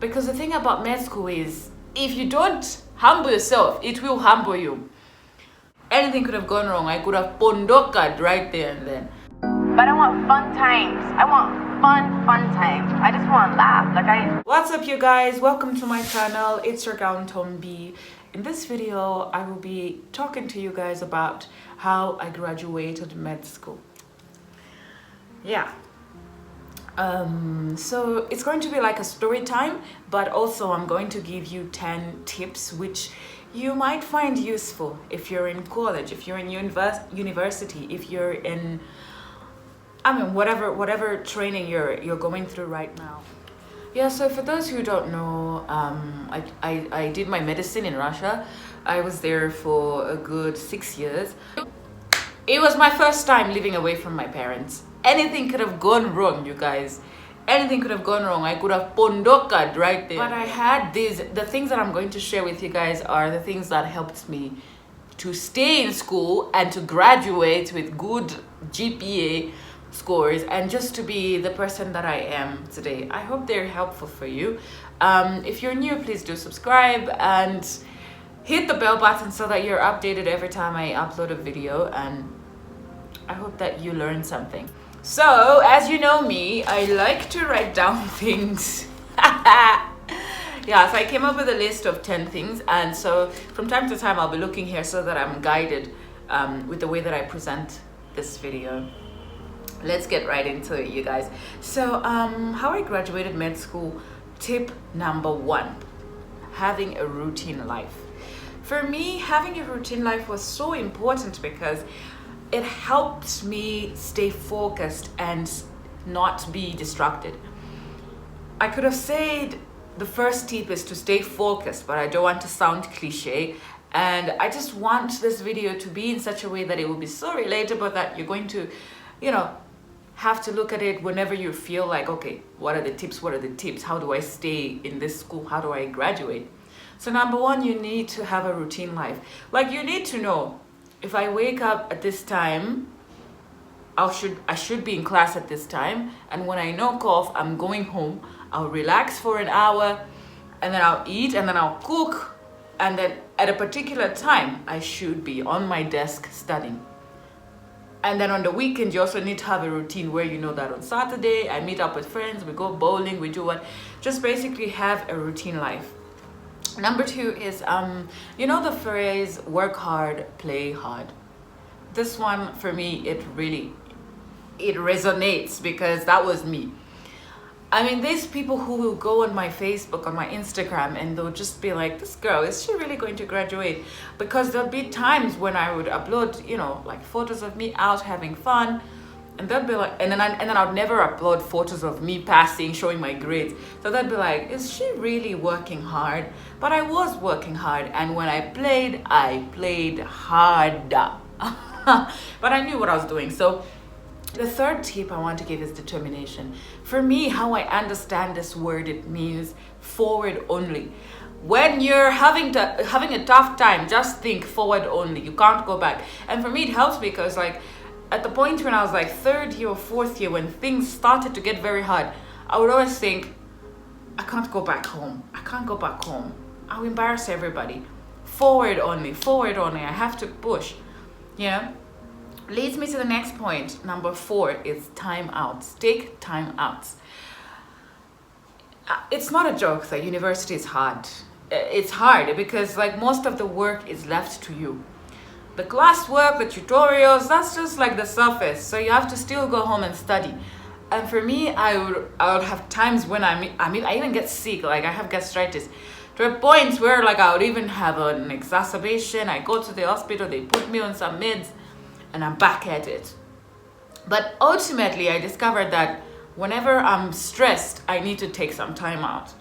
Because the thing about med school is, if you don't humble yourself, it will humble you. Anything could have gone wrong. I could have pondokad right there and then. But I want fun times. I want fun times. I just want to laugh. What's up, you guys? Welcome to my channel. It's your gown Tombi. In this video, I will be talking to you guys about how I graduated med school. Yeah. So it's going to be like a story time, but also I'm going to give you 10 tips which you might find useful if you're in college, if you're in university, if you're in, whatever training you're going through right now. Yeah, so for those who don't know, I did my medicine in Russia. I was there for a good 6 years. It was my first time living away from my parents. Anything could have gone wrong, you guys. Anything could have gone wrong. I could have pondokad right there. But I had the things that I'm going to share with you guys are the things that helped me to stay in school and to graduate with good GPA scores and just to be the person that I am today. I hope they're helpful for you. If you're new, please do subscribe and hit the bell button so that you're updated every time I upload a video, and I hope that you learn something. So, as you know me, I like to write down things. Yeah, so I came up with a list of 10 things, and so from time to time I'll be looking here so that I'm guided with the way that I present this video. Let's get right into it, you guys. So, how I graduated med school, tip number 1, having a routine life. For me, having a routine life was so important because it helped me stay focused and not be distracted. I could have said the first tip is to stay focused, but I don't want to sound cliche. And I just want this video to be in such a way that it will be so relatable that you're going to, have to look at it whenever you feel like, okay, what are the tips? What are the tips? How do I stay in this school? How do I graduate? So number 1, you need to have a routine life. Like, you need to know, if I wake up at this time, I should be in class at this time, and when I knock off, I'm going home. I'll relax for an hour, and then I'll eat, and then I'll cook, and then at a particular time, I should be on my desk studying. And then on the weekend, you also need to have a routine where you know that on Saturday, I meet up with friends, we go bowling, we do what? Just basically have a routine life. Number 2 is, the phrase, work hard, play hard. This one, for me, it resonates because that was me. There's people who will go on my Facebook, on my Instagram, and they'll just be like, this girl, is she really going to graduate? Because there'll be times when I would upload, like photos of me out having fun, and they'll be like, and then I'd never upload photos of me passing, showing my grades. So they'd be like, is she really working hard? But I was working hard, and when I played hard. But I knew what I was doing. So the third tip I want to give is determination. For me, how I understand this word, it means forward only. When you're having a tough time, just think forward only. You can't go back. And for me, it helps because, like, at the point when I was like 3rd year or 4th year, when things started to get very hard, I would always think, I can't go back home. I can't go back home. I'll embarrass everybody. Forward only, forward only. I have to push, Leads me to the next point. Number 4 is time outs. Take time outs. It's not a joke that university is hard. It's hard because, like, most of the work is left to you. The classwork, the tutorials, that's just like the surface. So you have to still go home and study. And for me, I would have times when I even get sick, like I have gastritis. To a point where, like, I would even have an exacerbation. I go to the hospital, they put me on some meds, and I'm back at it. But ultimately, I discovered that whenever I'm stressed, I need to take some time out.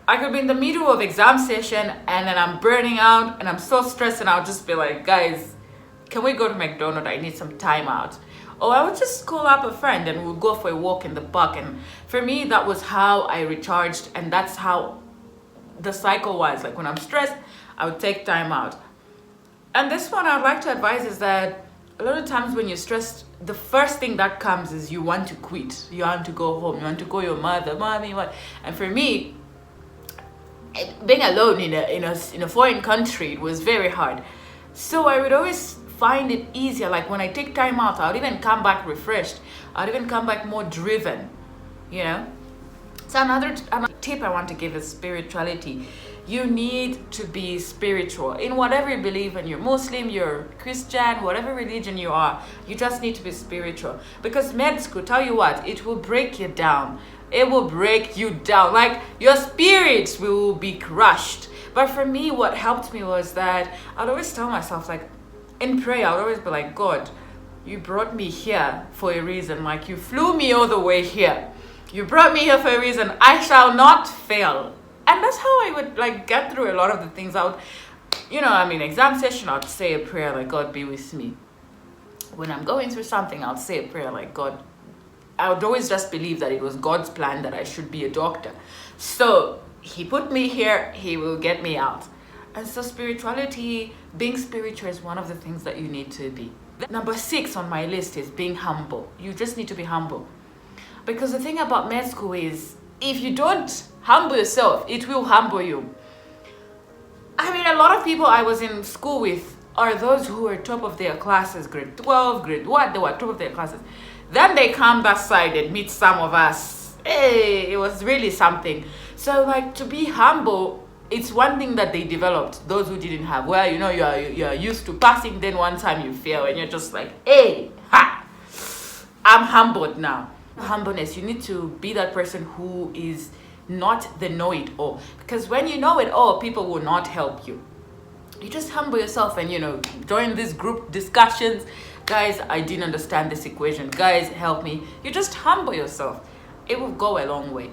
I could be in the middle of exam session and then I'm burning out and I'm so stressed, and I'll just be like, guys, can we go to McDonald's? I need some time out. Or I would just call up a friend and we'll go for a walk in the park. And for me, that was how I recharged, and that's how the cycle was. Like, when I'm stressed, I would take time out. And this one I'd like to advise is that a lot of times when you're stressed, the first thing that comes is you want to quit. You want to go home. You want to call your mother, mommy, what? And for me, being alone in a foreign country, it was very hard. So I would always find it easier. Like when I take time out, I'll even come back refreshed. I'll even come back more driven, you know. So another tip I want to give is spirituality. You need to be spiritual in whatever you believe in. You're Muslim, you're Christian, whatever religion you are, you just need to be spiritual. Because med school, tell you what, it will break you down. It will break you down. Like your spirits will be crushed. But for me, what helped me was that I'd always tell myself, like in prayer, I'd always be like, God, you brought me here for a reason. Like you flew me all the way here. You brought me here for a reason. I shall not fail. And that's how I would like get through a lot of the things. I would, exam session, I'd say a prayer like, God be with me. When I'm going through something, I'll say a prayer like, God, I would always just believe that it was God's plan that I should be a doctor. So he put me here, he will get me out. And so spirituality, being spiritual is one of the things that you need to be. Number 6 on my list is being humble. You just need to be humble. Because the thing about med school is, if you don't humble yourself, it will humble you. I mean, a lot of people I was in school with are those who were top of their classes, grade 12, grade what, they were top of their classes. Then they come that side and meet some of us. Hey, it was really something. So like to be humble, it's one thing that they developed, those who didn't have. Well, you're used to passing, then one time you fail and you're just like, hey, ha, I'm humbled now. Humbleness, you need to be that person who is not the know-it-all, because when you know it all, people will not help you. You just humble yourself and join these group discussions. Guys, I didn't understand this equation, guys help me. You just humble yourself, it will go a long way.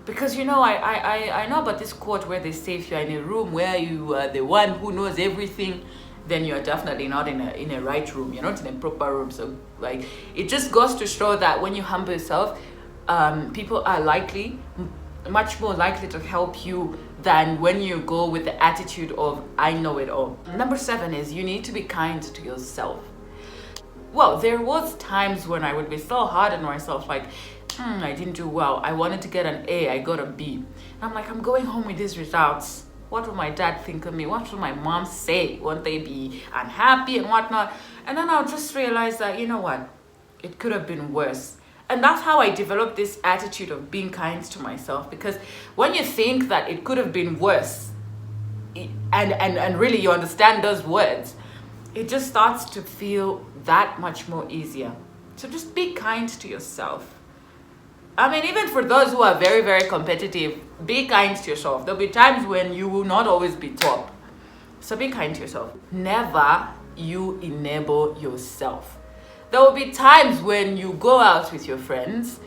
Because I know about this quote where they say if you're in a room where you are the one who knows everything, then you're definitely not in a right room. You're not in a proper room. So like it just goes to show that when you humble yourself, people are much more likely to help you than when you go with the attitude of I know it all. Number 7 is you need to be kind to yourself. Well, there was times when I would be so hard on myself, like I didn't do well, I wanted to get an A, I got a B, and I'm like, I'm going home with these results. What will my dad think of me? What will my mom say? Won't they be unhappy and whatnot? And then I'll just realize that, you know what? It could have been worse. And that's how I developed this attitude of being kind to myself. Because when you think that it could have been worse, and really you understand those words, it just starts to feel that much more easier. So just be kind to yourself. I mean, even for those who are very, very competitive, be kind to yourself. There'll be times when you will not always be top. So be kind to yourself. Never you enable yourself. There will be times when you go out with your friends,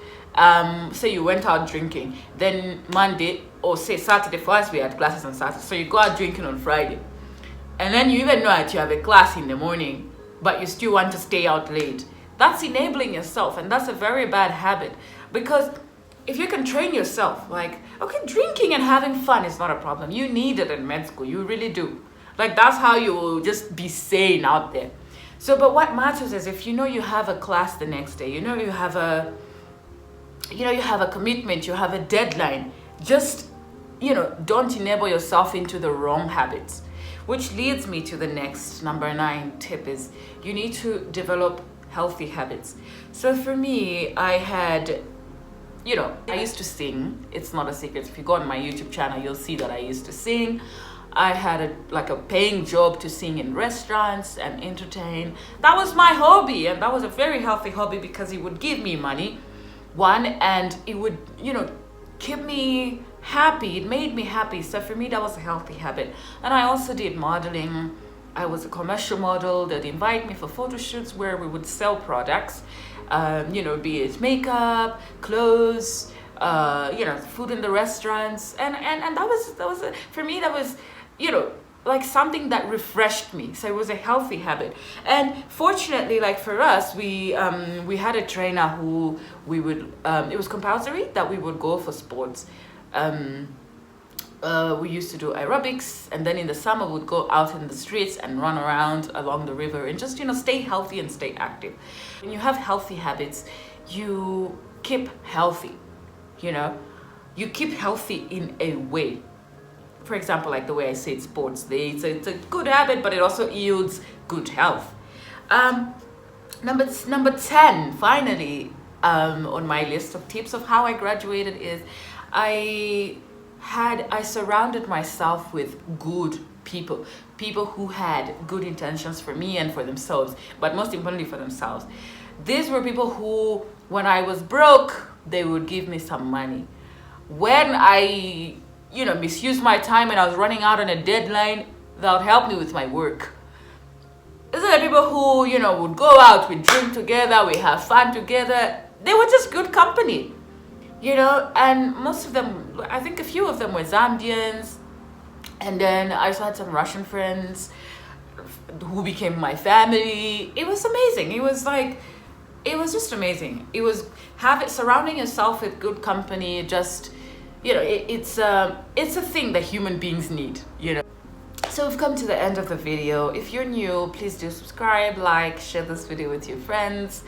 say you went out drinking, then Monday, or say Saturday, for us we had classes on Saturday, so you go out drinking on Friday. And then you even know that you have a class in the morning, but you still want to stay out late. That's enabling yourself, and that's a very bad habit. Because if you can train yourself, like, okay, drinking and having fun is not a problem. You need it in med school, you really do. Like, that's how you will just be sane out there. So, but what matters is if you have a class the next day, you have a commitment, you have a deadline, just, don't enable yourself into the wrong habits. Which leads me to the next, number 9 tip is you need to develop healthy habits. So for me, I used to sing. It's not a secret. If you go on my YouTube channel, you'll see that I used to sing. I had a paying job to sing in restaurants and entertain. That was my hobby, and that was a very healthy hobby because it would give me money, and it would, keep me happy. It made me happy. So for me, that was a healthy habit. And I also did modeling. I was a commercial model. They'd invite me for photo shoots where we would sell products, be it makeup, clothes, food in the restaurants, and that was for me, that was, like something that refreshed me. So it was a healthy habit. And fortunately, like for us, we had a trainer who we would, it was compulsory that we would go for sports. We used to do aerobics, and then in the summer we'd go out in the streets and run around along the river and just stay healthy and stay active. When you have healthy habits, you keep healthy. You keep healthy in a way. for example, like the way I said, sports, it's a good habit, but it also yields good health. Number 10, finally, on my list of tips of how I graduated is I surrounded myself with good people who had good intentions for me and for themselves, but most importantly for themselves. These were people who, when I was broke, they would give me some money. When I, misused my time and I was running out on a deadline, that would help me with my work. These are the people who, would go out, we drink together, we have fun together. They were just good company, and most of them, I think a few of them were Zambians. And then I also had some Russian friends who became my family. It was amazing. It was just amazing. It was surrounding yourself with good company. Just, it's a thing that human beings need, So we've come to the end of the video. If you're new, please do subscribe, like, share this video with your friends.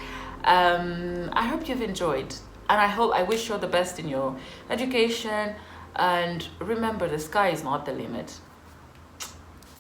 I hope you've enjoyed, and I wish you all the best in your education. And remember, the sky is not the limit.